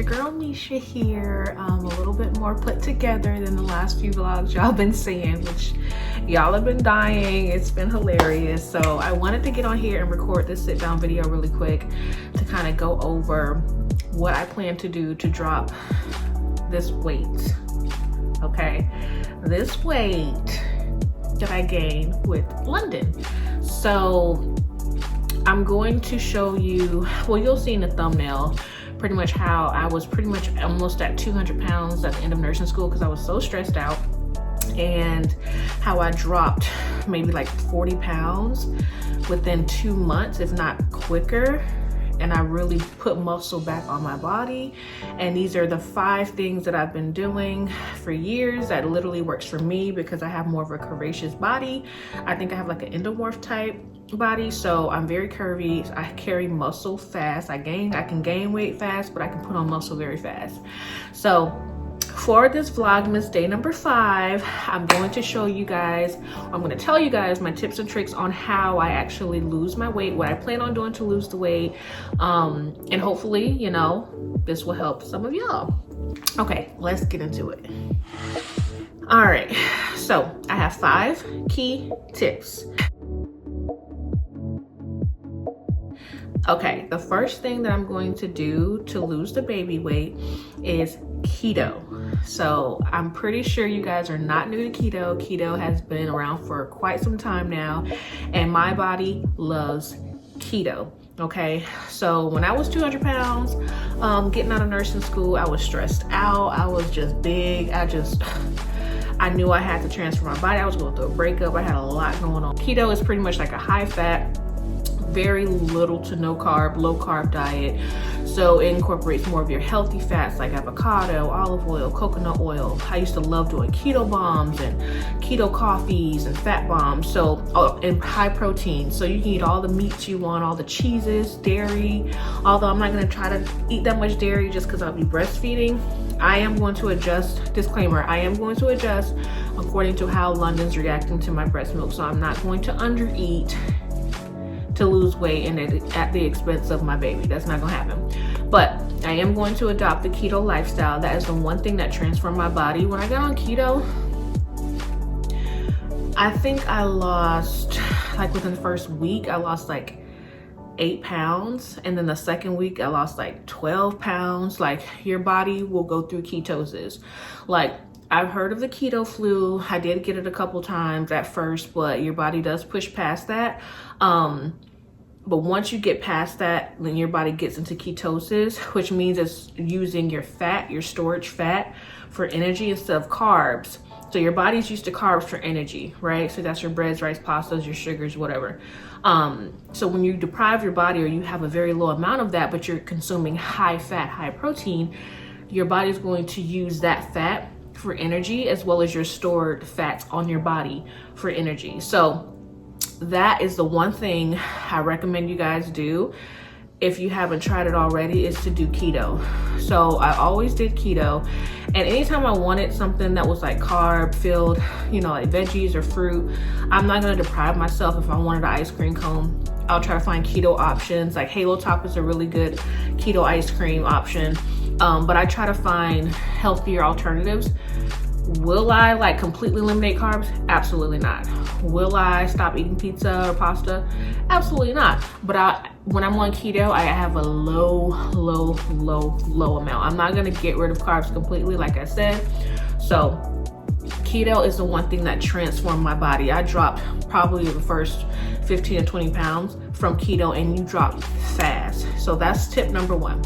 your girl Meshia here. A little bit more put together than the last few vlogs y'all been seeing, which y'all have been dying. It's been hilarious. So I wanted to get on here and record this sit down video really quick to kind of go over what I plan to do to drop this weight. Okay, this weight that I gained with London. So I'm going to show you, well, you'll see in the thumbnail pretty much how I was pretty much almost at 200 pounds at the end of nursing school because I was so stressed out, and how I dropped maybe like 40 pounds within 2 months, if not quicker. And I really put muscle back on my body. And these are the 5 things that I've been doing for years that literally works for me because I have more of a curvaceous body. I think I have like an endomorph type body, so I'm very curvy. I carry muscle fast. I can gain weight fast, but I can put on muscle very fast. So for this Vlogmas day number 5, I'm going to show you guys, I'm going to tell you guys my tips and tricks on how I actually lose my weight, what I plan on doing to lose the weight, and hopefully, you know, this will help some of y'all. Okay, let's get into it. All right, so I have 5 key tips. Okay, the first thing that I'm going to do to lose the baby weight is keto. So I'm pretty sure you guys are not new to keto. Keto has been around for quite some time now, and my body loves keto. Okay, so when I was 200 pounds, getting out of nursing school, I was stressed out. I was just big. I knew I had to transform my body. I was going through a breakup. I had a lot going on. Keto is pretty much like a high fat, very little to no carb, low carb diet. So it incorporates more of your healthy fats like avocado, olive oil, coconut oil. I used to love doing keto bombs and keto coffees and fat bombs. So, and high protein. So you can eat all the meats you want, all the cheeses, dairy. Although I'm not gonna try to eat that much dairy just because I'll be breastfeeding. I am going to adjust, disclaimer, I am going to adjust according to how London's reacting to my breast milk. So I'm not going to undereat to lose weight and at the expense of my baby. That's not gonna happen. But I am going to adopt the keto lifestyle. That is the one thing that transformed my body. When I got on keto, I think I lost, like within the first week, I lost like 8 pounds. And then the second week I lost like 12 pounds. Like, your body will go through ketosis. Like, I've heard of the keto flu. I did get it a couple times at first, but your body does push past that. But once you get past that, then your body gets into ketosis, which means it's using your fat, your storage fat, for energy instead of carbs. So your body's used to carbs for energy, right? So that's your breads, rice, pastas, your sugars, whatever. So when you deprive your body, or you have a very low amount of that, but you're consuming high fat, high protein, your body's going to use that fat for energy, as well as your stored fats on your body for energy. So that is the one thing I recommend you guys do if you haven't tried it already, is to do keto. So I always did keto, and anytime I wanted something that was like carb filled, you know, like veggies or fruit, I'm not gonna deprive myself. If I wanted an ice cream cone, I'll try to find keto options. Like Halo Top is a really good keto ice cream option. But I try to find healthier alternatives. Will I like completely eliminate carbs? Absolutely not. Will I stop eating pizza or pasta? Absolutely not. But when I'm on keto, I have a low amount. I'm not gonna get rid of carbs completely, like I said. So keto is the one thing that transformed my body. I dropped probably the first 15 to 20 pounds from keto, and you drop fast. So that's tip number 1.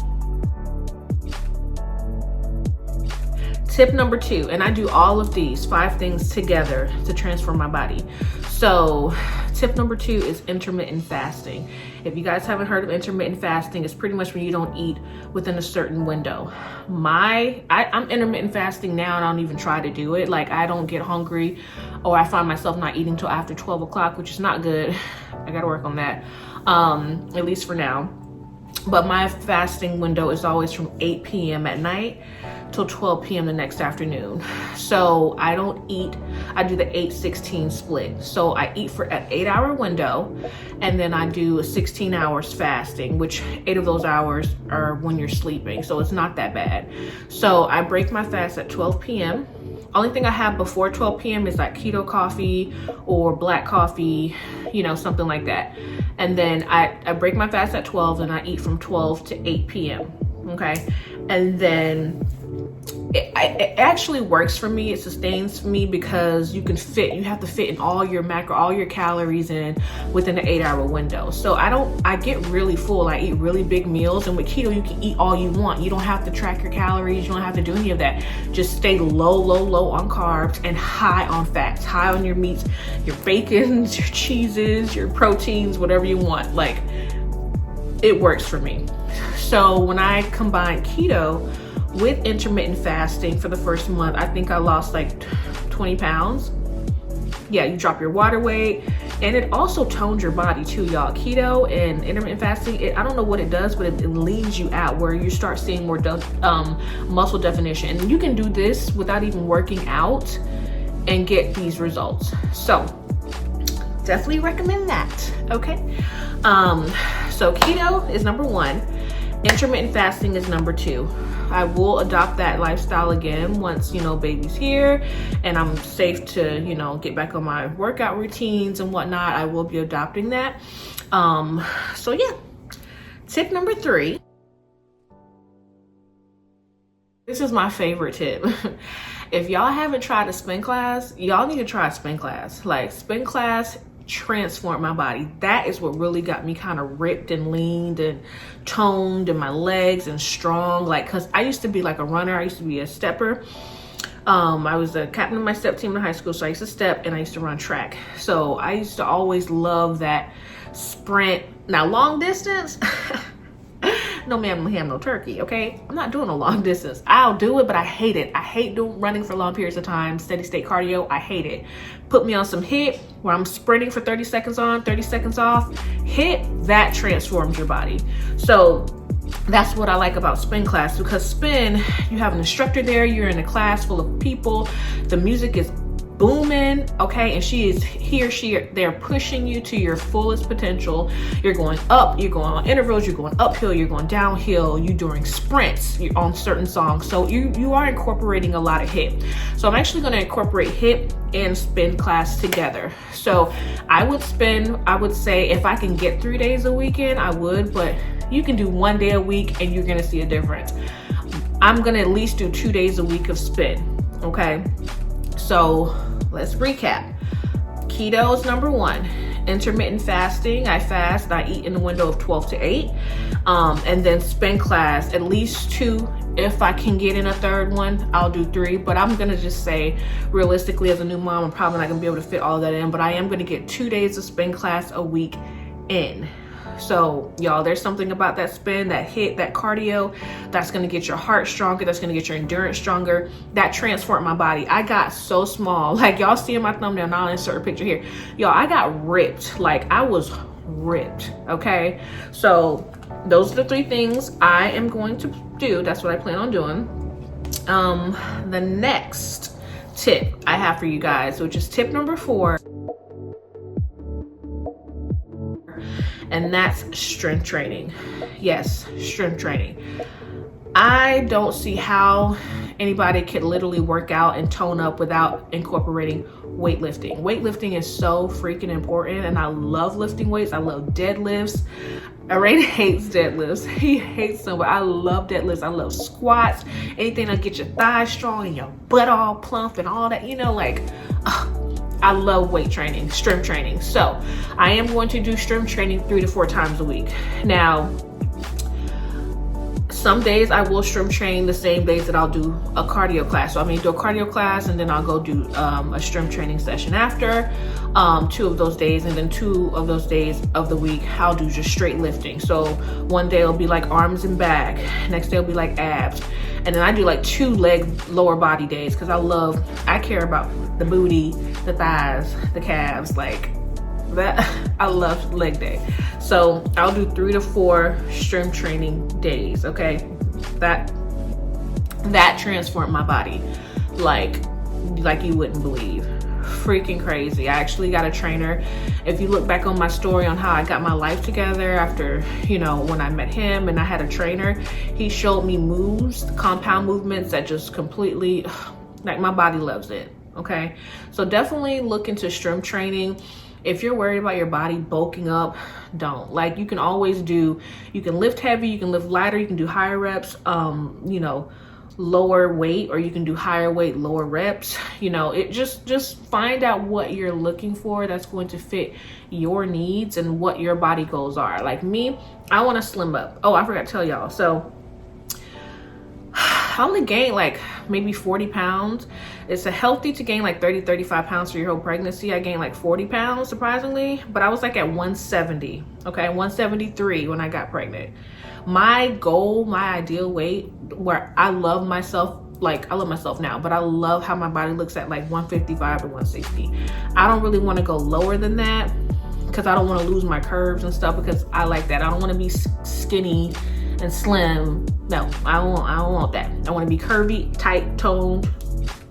Tip number 2, and I do all of these 5 things together to transform my body. So tip number 2 is intermittent fasting. If you guys haven't heard of intermittent fasting, it's pretty much when you don't eat within a certain window. I'm intermittent fasting now, and I don't even try to do it. Like, I don't get hungry, or I find myself not eating till after 12 o'clock, which is not good. I gotta work on that, at least for now. But my fasting window is always from 8 p.m. at night till 12 p.m. the next afternoon. So I don't eat, I do the 8-16 split. So I eat for an 8-hour window, and then I do 16 hours fasting, which 8 of those hours are when you're sleeping. So it's not that bad. So I break my fast at 12 p.m. Only thing I have before 12 p.m. is like keto coffee or black coffee, you know, something like that. And then I break my fast at 12 and I eat from 12 to 8 p.m. Okay. And then it actually works for me. It sustains me because you have to fit in all your all your calories in within an 8-hour window. So I get really full. I eat really big meals, and with keto, you can eat all you want. You don't have to track your calories. You don't have to do any of that. Just stay low on carbs and high on fats, high on your meats, your bacons, your cheeses, your proteins, whatever you want. Like, it works for me. So when I combine keto with intermittent fasting for the first month, I think I lost like 20 pounds. Yeah, you drop your water weight, and it also tones your body too, y'all. Keto and intermittent fasting, I don't know what it does, but it leans you out where you start seeing more muscle definition. And you can do this without even working out and get these results. So definitely recommend that, okay? So keto is number 1. Intermittent fasting is number 2. I will adopt that lifestyle again once, you know, baby's here and I'm safe to, you know, get back on my workout routines and whatnot. I will be adopting that. So yeah, tip number 3. This is my favorite tip. If y'all haven't tried a spin class, y'all need to try a spin class. Like, spin class transformed my body. That is what really got me kind of ripped and leaned and toned in my legs and strong. Like, cause I used to be like a runner. I used to be a stepper. I was the captain of my step team in high school. So I used to step and I used to run track. So I used to always love that sprint. Now, long distance, no ma'am, no ham, no turkey, okay? I'm not doing a long distance. I'll do it, but I hate it. I hate running for long periods of time, steady state cardio. I hate it. Put me on some HIIT where I'm sprinting for 30 seconds on, 30 seconds off. HIIT, that transforms your body. So that's what I like about spin class, because spin, you have an instructor there, you're in a class full of people, the music is booming, okay, and they're pushing you to your fullest potential. You're going up, you're going on intervals, you're going uphill, you're going downhill, you're doing sprints, you're on certain songs. So you are incorporating a lot of HIIT. So I'm actually going to incorporate HIIT and spin class together. So I would say if I can get 3 days a weekend, I would, but you can do 1 day a week and you're going to see a difference. I'm going to at least do 2 days a week of spin, okay? So let's recap. Keto is number 1. Intermittent fasting, I fast, I eat in the window of 12 to 8. And then spin class, at least 2. If I can get in a third one, I'll do 3. But I'm gonna just say, realistically, as a new mom, I'm probably not gonna be able to fit all that in, but I am gonna get 2 days of spin class a week in. So y'all, there's something about that spin, that HIIT, that cardio, that's gonna get your heart stronger, that's gonna get your endurance stronger. That transformed my body. I got so small, like y'all see in my thumbnail, now I'll insert a picture here. Y'all, I got ripped, like I was ripped, okay? So those are the 3 things I am going to do. That's what I plan on doing. The next tip I have for you guys, which is tip number 4, and that's strength training. Yes, strength training. I don't see how anybody could literally work out and tone up without incorporating weightlifting. Weightlifting is so freaking important, and I love lifting weights. I love deadlifts. Rain hates deadlifts. He hates them, but I love deadlifts. I love squats. Anything that gets your thighs strong and your butt all plump and all that, you know, like, I love weight training, strength training. So I am going to do strength training 3 to 4 times a week. Now, some days I will strength train the same days that I'll do a cardio class. So I may do a cardio class and then I'll go do a strength training session after 2 of those days, and then 2 of those days of the week I'll do just straight lifting. So one day it'll be like arms and back, next day it'll be like abs, and then I do like 2 lower body days, because I care about the booty, the thighs, the calves, like that. I love leg day. So I'll do 3 to 4 strength training days, okay? That transformed my body like you wouldn't believe. Freaking crazy. I actually got a trainer. If you look back on my story on how I got my life together after, you know, when I met him and I had a trainer, he showed me moves, compound movements that just completely, like, my body loves it. Okay, so definitely look into strength training. If you're worried about your body bulking up, don't. Like, you can always do, you can lift heavy, you can lift lighter, you can do higher reps, you know, lower weight, or you can do higher weight, lower reps. You know, it just find out what you're looking for that's going to fit your needs and what your body goals are. Like me, I want to slim up. Oh, I forgot to tell y'all. So I only gained like maybe 40 pounds. It's a healthy to gain like 30-35 pounds for your whole pregnancy. I gained like 40 pounds surprisingly, but I was like at 170, okay, 173 when I got pregnant. My goal, my ideal weight, where I love myself, like I love myself now, but I love how my body looks at like 155 to 160. I don't really want to go lower than that because I don't want to lose my curves and stuff, because I like that. I don't want to be skinny and slim. No, I don't want that. I want to be curvy, tight, toned,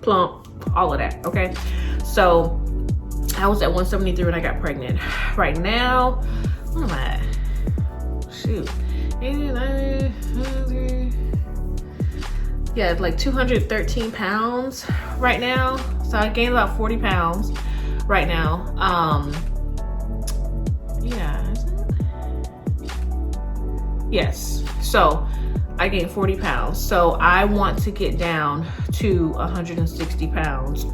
plump, all of that. Okay, so I was at 173 when I got pregnant. Right now, what am I at? Shoot, 89, yeah, it's like 213 pounds right now. So I gained about 40 pounds right now. Yeah, yes. So I gained 40 pounds. So I want to get down to 160 pounds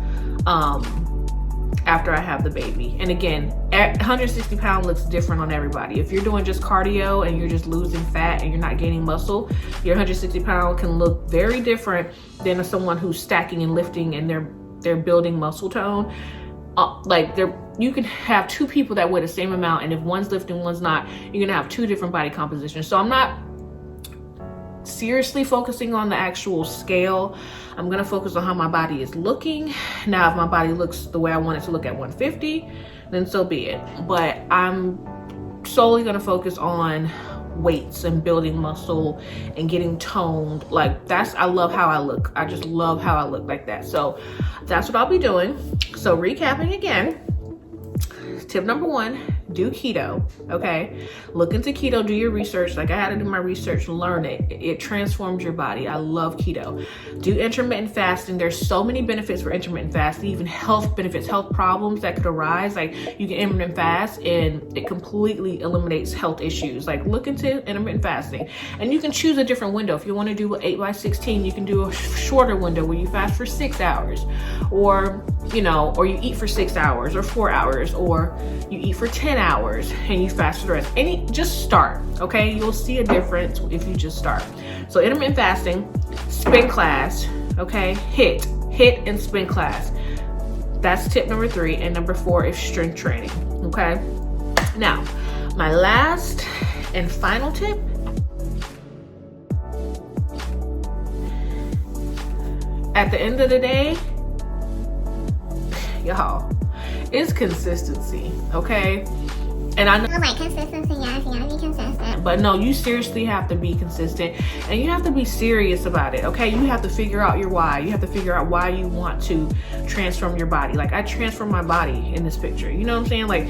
after I have the baby. And again, 160 pounds looks different on everybody. If you're doing just cardio and you're just losing fat and you're not gaining muscle, your 160 pound can look very different than someone who's stacking and lifting and they're building muscle tone. You can have two people that weigh the same amount, and if one's lifting, one's not, you're gonna have two different body compositions. So I'm not seriously focusing on the actual scale. I'm gonna focus on how my body is looking. Now, if my body looks the way I want it to look at 150, then so be it. But I'm solely gonna focus on weights and building muscle and getting toned. Like, I love how I look. I just love how I look like that. So that's what I'll be doing. So recapping again, tip number 1, do keto. Okay, look into keto, do your research. Like, I had to do my research, learn it. It transforms your body. I love keto. Do intermittent fasting. There's so many benefits for intermittent fasting, even health benefits, health problems that could arise. Like, you can intermittent fast and it completely eliminates health issues. Like, look into intermittent fasting, and you can choose a different window. If you want to do an 8x16, you can do a shorter window where you fast for 6 hours, or you know, or you eat for 6 hours or 4 hours, or you eat for 10 hours and you fast for the rest. Just start, okay? You'll see a difference if you just start. So intermittent fasting, spin class, okay? Hit and spin class. That's tip number 3. And number 4 is strength training, okay? Now, my last and final tip, at the end of the day, y'all, it's consistency, okay? And I know, like, consistency, yes, you gotta be consistent. But no, you seriously have to be consistent, and you have to be serious about it, okay? You have to figure out your why. You have to figure out why you want to transform your body. Like, I transformed my body in this picture. You know what I'm saying? Like,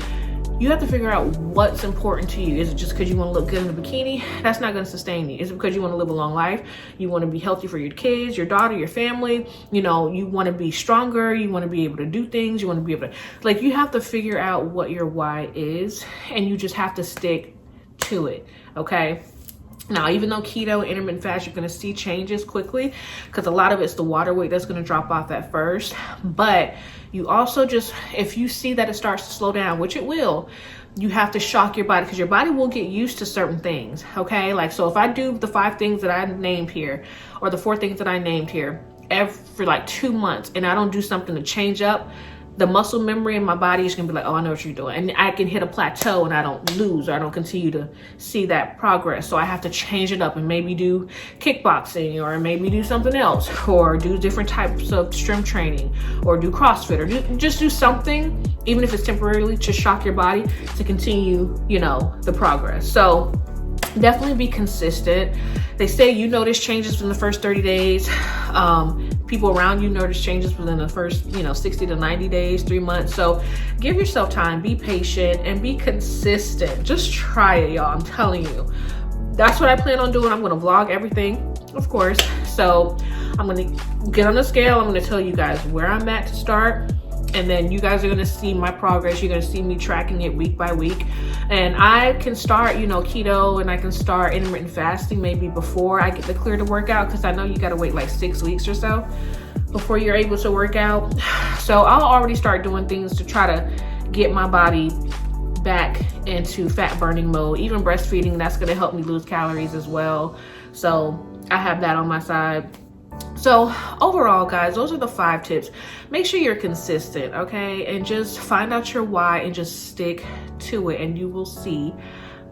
you have to figure out what's important to you. Is it just because you want to look good in a bikini? That's not going to sustain you. Is it because you want to live a long life? You want to be healthy for your kids, your daughter, your family? You know, you want to be stronger. You want to be able to do things. You want to be able to, like, you have to figure out what your why is, and you just have to stick to it, okay? Now, even though keto and intermittent fast, you're going to see changes quickly, because a lot of it's the water weight that's going to drop off at first. But you also just, if you see that it starts to slow down, which it will, you have to shock your body, because your body will get used to certain things, okay? Like, so if I do the 5 things that I named here, or the 4 things that I named here, for like 2 months, and I don't do something to change up, the muscle memory in my body is gonna be like, oh, I know what you're doing. And I can hit a plateau and I don't lose, or I don't continue to see that progress. So I have to change it up and maybe do kickboxing, or maybe do something else, or do different types of strength training, or do CrossFit, or just do something, even if it's temporarily, to shock your body to continue, you know, the progress. So definitely be consistent. They say you notice changes within the first 30 days. People around you notice changes within the first, 60 to 90 days, 3 months. So give yourself time, be patient, and be consistent. Just try it, y'all. I'm telling you. That's what I plan on doing. I'm going to vlog everything, of course. So I'm going to get on the scale. I'm going to tell you guys where I'm at to start. And then you guys are going to see my progress. You're going to see me tracking it week by week. And I can start, keto, and I can start intermittent fasting maybe before I get the clear to work out, because I know you got to wait like 6 weeks or so before you're able to work out. So I'll already start doing things to try to get my body back into fat burning mode. Even breastfeeding, that's going to help me lose calories as well. So I have that on my side. So overall, guys, those are the 5 tips. Make sure you're consistent, okay? And just find out your why and just stick to it, and you will see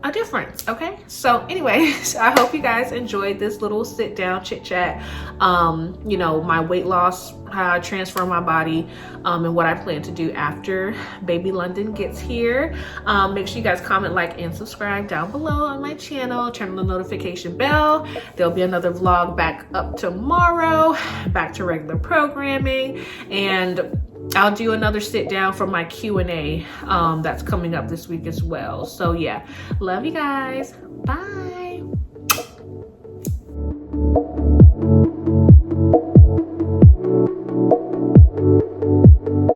a difference, okay? So anyways, I hope you guys enjoyed this little sit down chit chat. My weight loss, how I transform my body, and what I plan to do after baby London gets here. Make sure you guys comment, like, and subscribe down below on my channel. Turn on the notification bell. There'll be another vlog back up tomorrow, back to regular programming, and I'll do another sit down for my Q&A that's coming up this week as well. So yeah, love you guys. Bye.